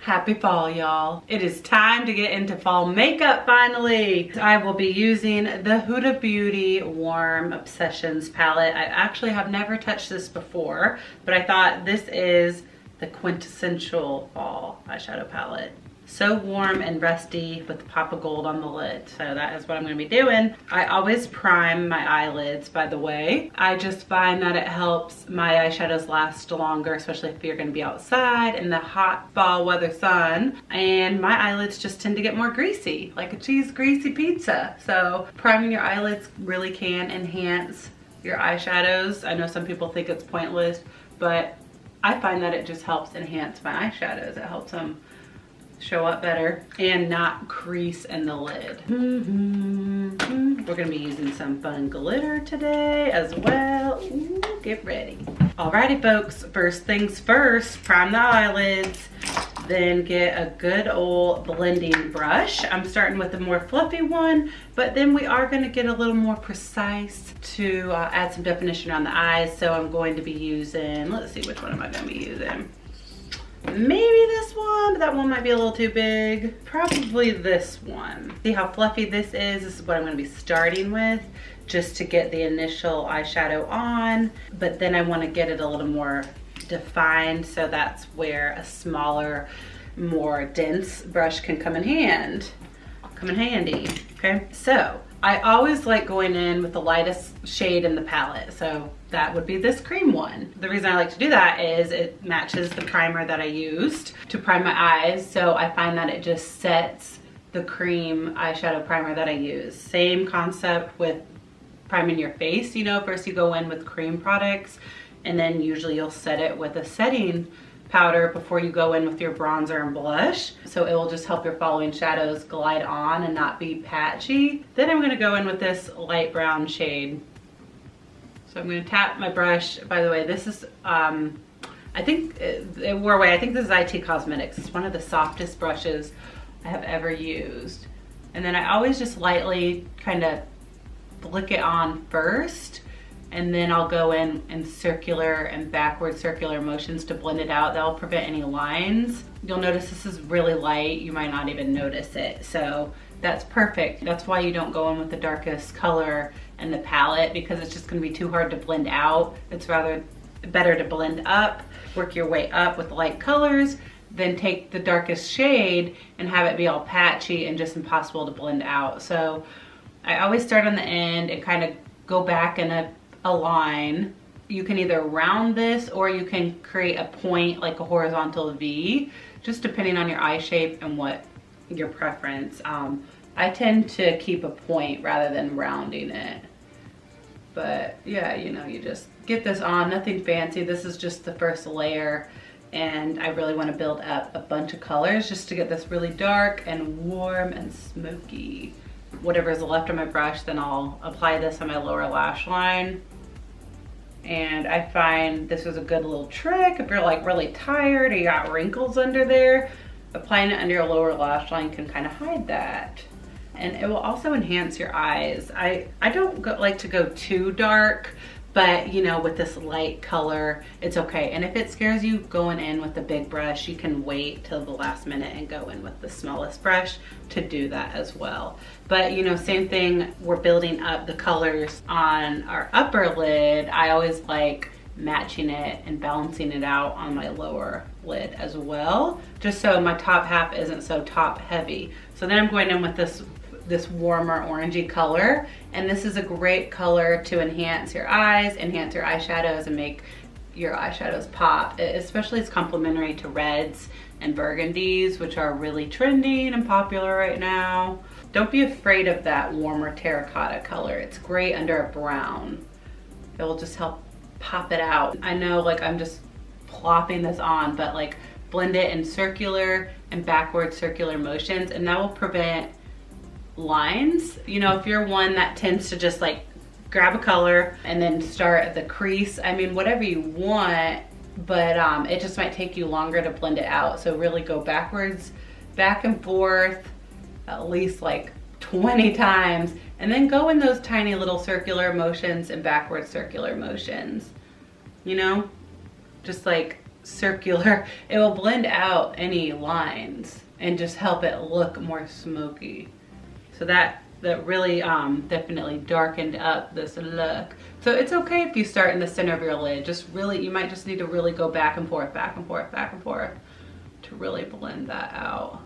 Happy fall, y'all. It is time to get into fall makeup finally. I will be using the Huda Beauty Warm Obsessions palette. I actually have never touched this before, but I thought this is the quintessential fall eyeshadow palette. So warm and rusty with a pop of gold on the lid. So that is what I'm gonna be doing. I always prime my eyelids, by the way. I just find that it helps my eyeshadows last longer, especially if you're gonna be outside in the hot fall weather sun. And my eyelids just tend to get more greasy, like a cheese greasy pizza. So priming your eyelids really can enhance your eyeshadows. I know some people think it's pointless, but I find that it just helps enhance my eyeshadows. It helps them show up better and not crease in the lid. We're gonna be using some fun glitter today as well. Ooh, get ready. Alrighty folks, first things first, prime the eyelids, then get a good old blending brush. I'm starting with a more fluffy one, but then we are gonna get a little more precise to add some definition on the eyes. So I'm going to be using, let's see, which one am I gonna be using? Maybe this one, but that one might be a little too big. Probably this one. See how fluffy this is? This is what I'm gonna be starting with, just to get the initial eyeshadow on, but then I wanna get it a little more defined, so that's where a smaller, more dense brush can come in handy, okay? So, I always like going in with the lightest shade in the palette, so that would be this cream one. The reason I like to do that is it matches the primer that I used to prime my eyes, so I find that it just sets the cream eyeshadow primer that I use. Same concept with priming your face, you know, first you go in with cream products, and then usually you'll set it with a setting powder before you go in with your bronzer and blush. So it will just help your following shadows glide on and not be patchy. Then I'm gonna go in with this light brown shade. So I'm gonna tap my brush. By the way, this is, I think it wore away. I think this is IT Cosmetics. It's one of the softest brushes I have ever used. And then I always just lightly kind of flick it on first, and then I'll go in circular and backward circular motions to blend it out. That'll prevent any lines. You'll notice this is really light. You might not even notice it. So that's perfect. That's why you don't go in with the darkest color in the palette, because it's just gonna be too hard to blend out. It's rather better to blend up, work your way up with light colors, then take the darkest shade and have it be all patchy and just impossible to blend out. So I always start on the end and kind of go back in a line. You can either round this or you can create a point like a horizontal V, just depending on your eye shape and what your preference. I tend to keep a point rather than rounding it. But yeah, you know, you just get this on, nothing fancy. This is just the first layer, and I really want to build up a bunch of colors just to get this really dark and warm and smoky. Whatever is left on my brush, then I'll apply this on my lower lash line. And I find this is a good little trick if you're like really tired or you got wrinkles under there. Applying it under your lower lash line can kind of hide that. And it will also enhance your eyes. I don't like to go too dark, but you know, with this light color, it's okay. And if it scares you going in with the big brush, you can wait till the last minute and go in with the smallest brush to do that as well. But you know, same thing, we're building up the colors on our upper lid. I always like matching it and balancing it out on my lower lid as well, just so my top half isn't so top heavy. So then I'm going in with this warmer orangey color, and this is a great color to enhance your eyes, enhance your eyeshadows, and make your eyeshadows pop. Especially it's complementary to reds and burgundies, which are really trending and popular right now. Don't be afraid of that warmer terracotta color. It's great under a brown. It will just help pop it out. I know, like, I'm just plopping this on, but like blend it in circular and backward circular motions, and that will prevent lines. You know, if you're one that tends to just like grab a color and then start at the crease, I mean, whatever you want, but it just might take you longer to blend it out. So really go backwards, back and forth, at least like 20 times, and then go in those tiny little circular motions and backward circular motions. You know, just like circular, it will blend out any lines and just help it look more smoky. So that really definitely darkened up this look. So it's okay if you start in the center of your lid. Just really, you might just need to really go back and forth, back and forth, back and forth to really blend that out.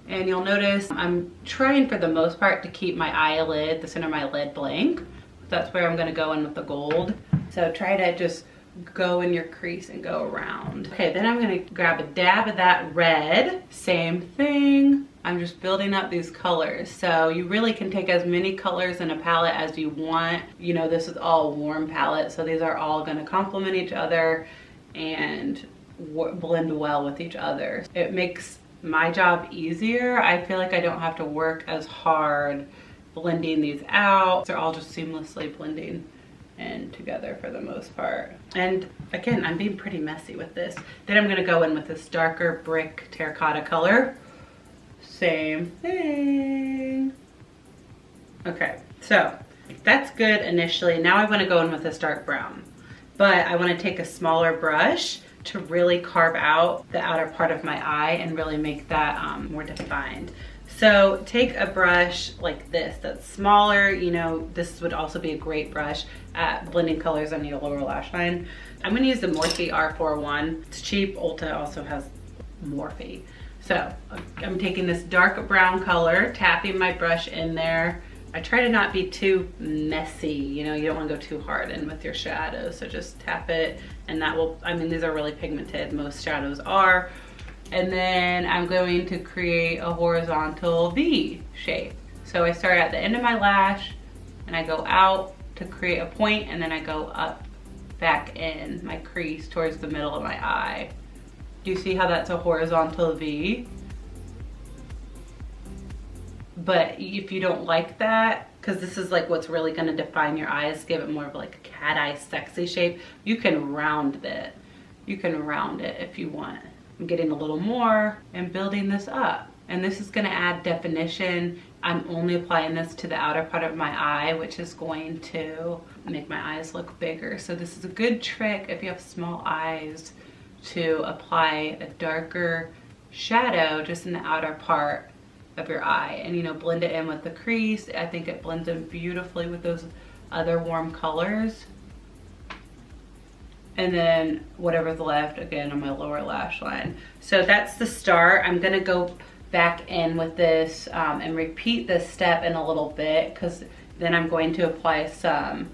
And you'll notice I'm trying for the most part to keep my eyelid, the center of my lid, blank. That's where I'm gonna go in with the gold. So try to just go in your crease and go around. Okay, then I'm gonna grab a dab of that red. Same thing. I'm just building up these colors. So you really can take as many colors in a palette as you want. You know, this is all warm palette, so these are all gonna complement each other and blend well with each other. It makes my job easier. I feel like I don't have to work as hard blending these out. They're all just seamlessly blending in together for the most part. And again, I'm being pretty messy with this. Then I'm gonna go in with this darker brick terracotta color. Same thing. Okay, so that's good initially. Now I wanna go in with this dark brown, but I wanna take a smaller brush to really carve out the outer part of my eye and really make that more defined. So take a brush like this that's smaller. You know, this would also be a great brush at blending colors on your lower lash line. I'm gonna use the Morphe R41. It's cheap. Ulta also has Morphe. So I'm taking this dark brown color, tapping my brush in there. I try to not be too messy. You know, you don't wanna go too hard in with your shadows. So just tap it and that will, I mean, these are really pigmented. Most shadows are. And then I'm going to create a horizontal V shape. So I start at the end of my lash and I go out to create a point and then I go up back in my crease towards the middle of my eye. Do you see how that's a horizontal V? But if you don't like that, because this is like what's really gonna define your eyes, give it more of like a cat eye sexy shape, you can round it. You can round it if you want. I'm getting a little more and building this up. And this is gonna add definition. I'm only applying this to the outer part of my eye, which is going to make my eyes look bigger. So this is a good trick if you have small eyes to apply a darker shadow just in the outer part of your eye and, you know, blend it in with the crease. I think it blends in beautifully with those other warm colors. And then whatever's left again on my lower lash line. So that's the start. I'm gonna go back in with this and repeat this step in a little bit, because then I'm going to apply some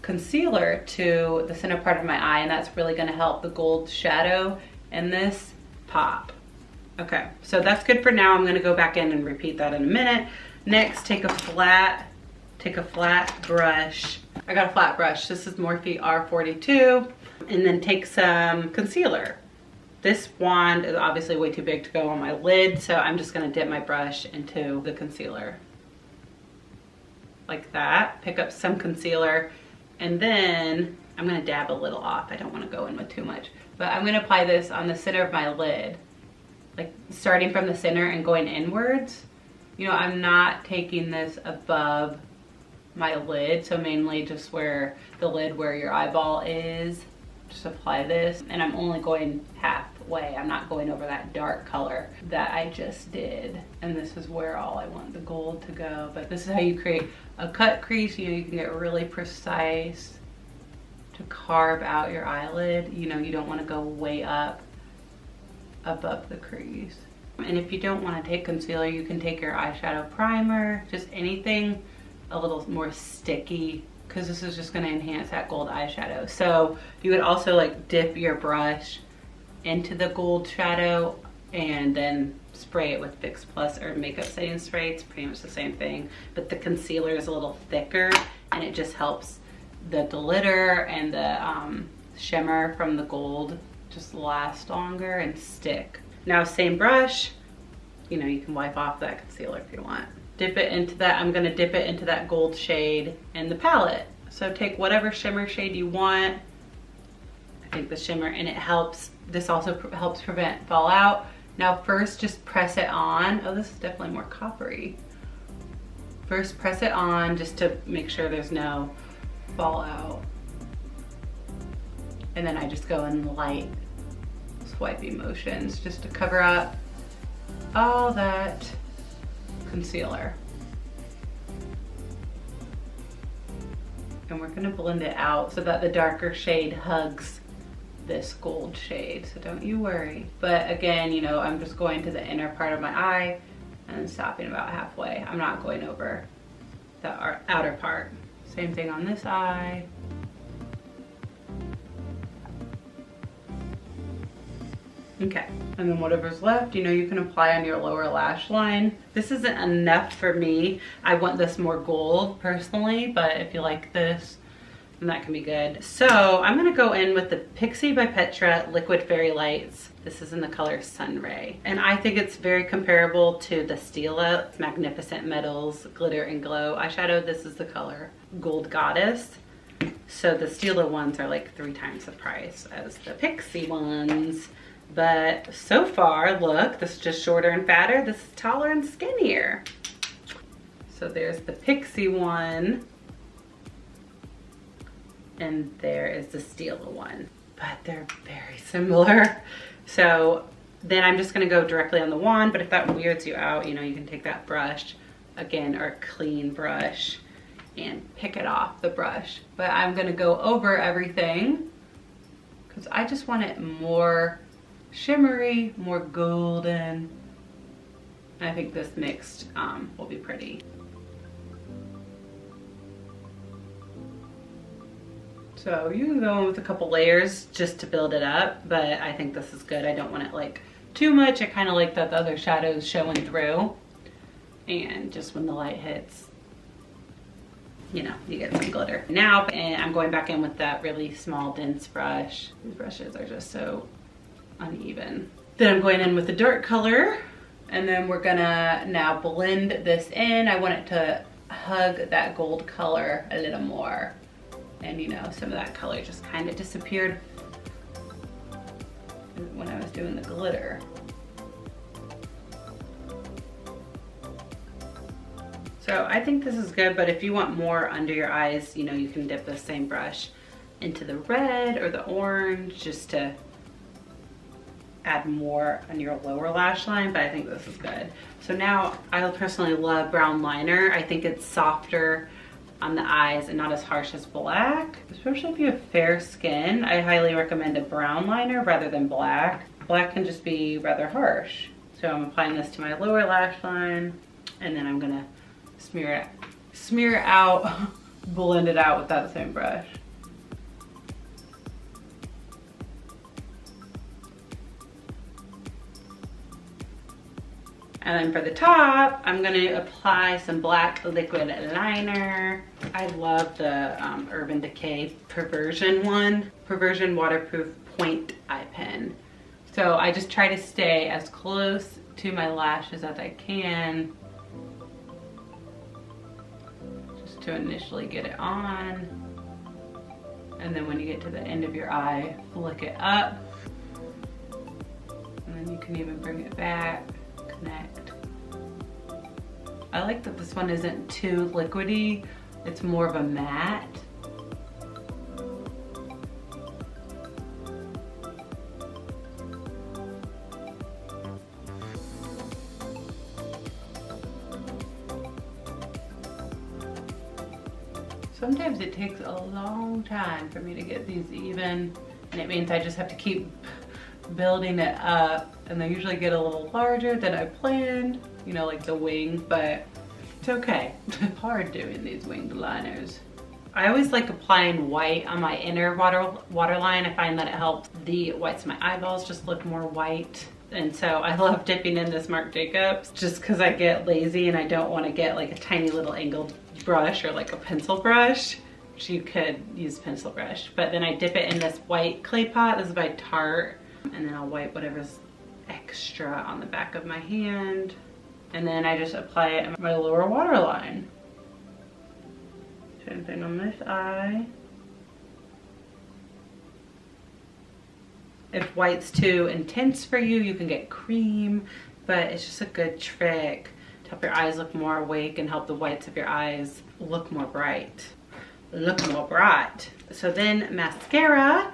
concealer to the center part of my eye, and that's really gonna help the gold shadow in this pop. Okay, so that's good for now. I'm gonna go back in and repeat that in a minute. Next, take a flat brush. I got a flat brush. This is Morphe R42. And then take some concealer. This wand is obviously way too big to go on my lid, so I'm just gonna dip my brush into the concealer. Like that. Pick up some concealer, and then I'm gonna dab a little off. I don't wanna go in with too much. But I'm gonna apply this on the center of my lid. Like starting from the center and going inwards. You know, I'm not taking this above my lid, so mainly just where the lid where your eyeball is. Just apply this, and I'm only going halfway. I'm not going over that dark color that I just did. And this is where all I want the gold to go. But this is how you create a cut crease. You know, you can get really precise to carve out your eyelid. You know, you don't want to go way up above the crease. And if you don't want to take concealer, you can take your eyeshadow primer, just anything a little more sticky, because this is just going to enhance that gold eyeshadow. So you would also like dip your brush into the gold shadow and then spray it with Fix Plus or makeup setting spray. It's pretty much the same thing, but the concealer is a little thicker and it just helps the glitter and the shimmer from the gold just last longer and stick. Now same brush, you know, you can wipe off that concealer if you want. Dip it into that. I'm gonna dip it into that gold shade in the palette. So take whatever shimmer shade you want. I think the shimmer, and it helps, this also helps prevent fallout. Now first just press it on. Oh, this is definitely more coppery. First press it on just to make sure there's no fallout. And then I just go in light swipey motions just to cover up all that concealer. And we're gonna blend it out so that the darker shade hugs this gold shade, so don't you worry. But again, you know, I'm just going to the inner part of my eye and stopping about halfway. I'm not going over the outer part. Same thing on this eye. Okay, and then whatever's left, you know, you can apply on your lower lash line. This isn't enough for me. I want this more gold personally, but if you like this, then that can be good. So I'm gonna go in with the Pixie by Petra Liquid Fairy Lights. This is in the color Sunray. And I think it's very comparable to the Stila Magnificent Metals Glitter and Glow eyeshadow. This is the color Gold Goddess. So the Stila ones are like 3 times the price as the Pixie ones. But so far, look, this is just shorter and fatter. This is taller and skinnier. So there's the Pixie one. And there is the Stila one. But they're very similar. So then I'm just gonna go directly on the wand, but if that weirds you out, you know, you can take that brush, again, or a clean brush, and pick it off the brush. But I'm gonna go over everything because I just want it more shimmery, more golden. I think this mixed will be pretty. So you can go with a couple layers just to build it up, but I think this is good. I don't want it like too much. I kind of like that the other shadows showing through. And just when the light hits, you know, you get some glitter. Now, and I'm going back in with that really small, dense brush. These brushes are just so uneven. Then I'm going in with the dark color, and then we're gonna now blend this in. I want it to hug that gold color a little more. And you know, some of that color just kind of disappeared when I was doing the glitter. So I think this is good, but if you want more under your eyes, you know, you can dip the same brush into the red or the orange just to add more on your lower lash line, but I think this is good. So now I personally love brown liner. I think it's softer on the eyes and not as harsh as black. Especially if you have fair skin, I highly recommend a brown liner rather than black. Black can just be rather harsh. So I'm applying this to my lower lash line, and then I'm gonna smear it out, blend it out with that same brush. And then for the top, I'm gonna apply some black liquid liner. I love the Urban Decay Perversion one. Perversion Waterproof Point Eye Pen. So I just try to stay as close to my lashes as I can, just to initially get it on. And then when you get to the end of your eye, flick it up. And then you can even bring it back. Connect. I like that this one isn't too liquidy. It's more of a matte. Sometimes it takes a long time for me to get these even, and it means I just have to keep building it up, and they usually get a little larger than I planned, you know, like the wing, but it's okay. It's hard doing these winged liners. I always like applying white on my inner waterline. I find that it helps the whites of my eyeballs just look more white. And so I love dipping in this Marc Jacobs just because I get lazy and I don't want to get like a tiny little angled brush or like a pencil brush. Which you could use a pencil brush. But then I dip it in this white clay pot. This is by Tarte. And then I'll wipe whatever's extra on the back of my hand. And then I just apply it on my lower waterline. Same thing on this eye. If white's too intense for you, you can get cream, but it's just a good trick to help your eyes look more awake and help the whites of your eyes look more bright. So then mascara.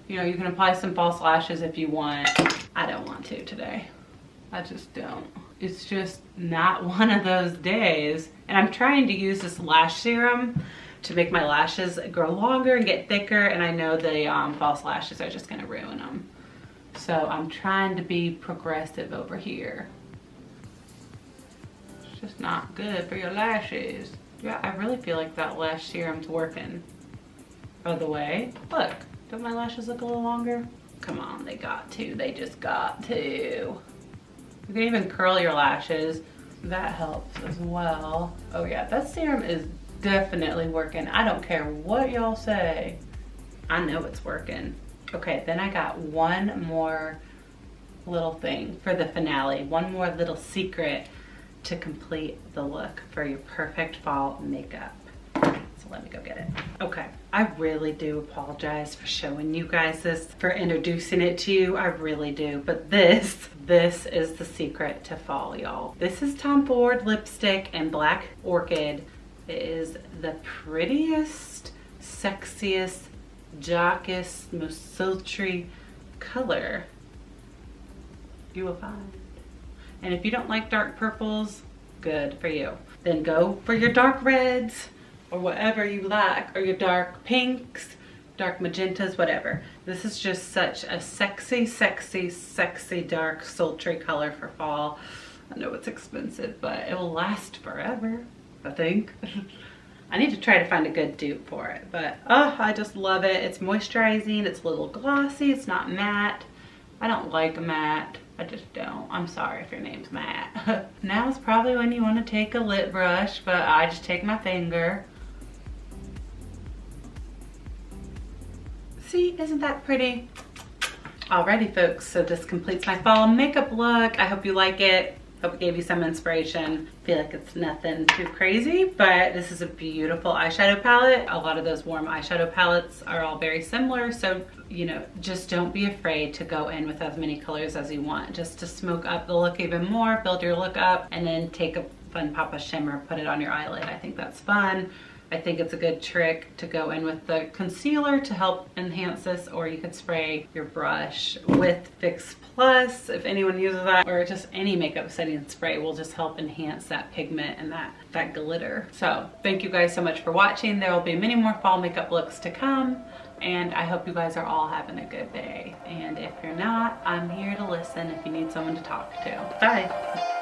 You know, you can apply some false lashes if you want. I don't want to today. I just don't. It's just not one of those days. And I'm trying to use this lash serum to make my lashes grow longer and get thicker. And I know the false lashes are just gonna ruin them. So I'm trying to be progressive over here. It's just not good for your lashes. Yeah, I really feel like that lash serum's working. By the way, look, don't my lashes look a little longer? Come on, they got to. They just got to. You can even curl your lashes. That helps as well. Oh yeah, that serum is definitely working. I don't care what y'all say. I know it's working. Okay, then I got one more little thing for the finale. One more little secret to complete the look for your perfect fall makeup. So let me go get it. Okay, I really do apologize for showing you guys this, for introducing it to you. I really do. But this is the secret to fall, y'all. This is Tom Ford lipstick in Black Orchid. It is the prettiest, sexiest, darkest, most sultry color you will find. And if you don't like dark purples, good for you. Then go for your dark reds or whatever you like, or your dark pinks, dark magentas, whatever. This is just such a sexy, sexy, sexy, dark, sultry color for fall. I know it's expensive, but it will last forever, I think. I need to try to find a good dupe for it, but oh, I just love it. It's moisturizing, it's a little glossy, it's not matte. I don't like matte. I just don't. I'm sorry if your name's Matt. Now is probably when you want to take a lip brush, but I just take my finger. See, isn't that pretty? Alrighty folks, so this completes my fall makeup look. I hope you like it. Hope it gave you some inspiration. I feel like it's nothing too crazy, but this is a beautiful eyeshadow palette. A lot of those warm eyeshadow palettes are all very similar, so you know, just don't be afraid to go in with as many colors as you want, just to smoke up the look even more, build your look up, and then take a fun pop of shimmer, put it on your eyelid. I think that's fun. I think it's a good trick to go in with the concealer to help enhance this, or you could spray your brush with Fix Plus if anyone uses that, or just any makeup setting spray will just help enhance that pigment and that glitter. So thank you guys so much for watching. There will be many more fall makeup looks to come, and I hope you guys are all having a good day. And if you're not, I'm here to listen if you need someone to talk to. Bye.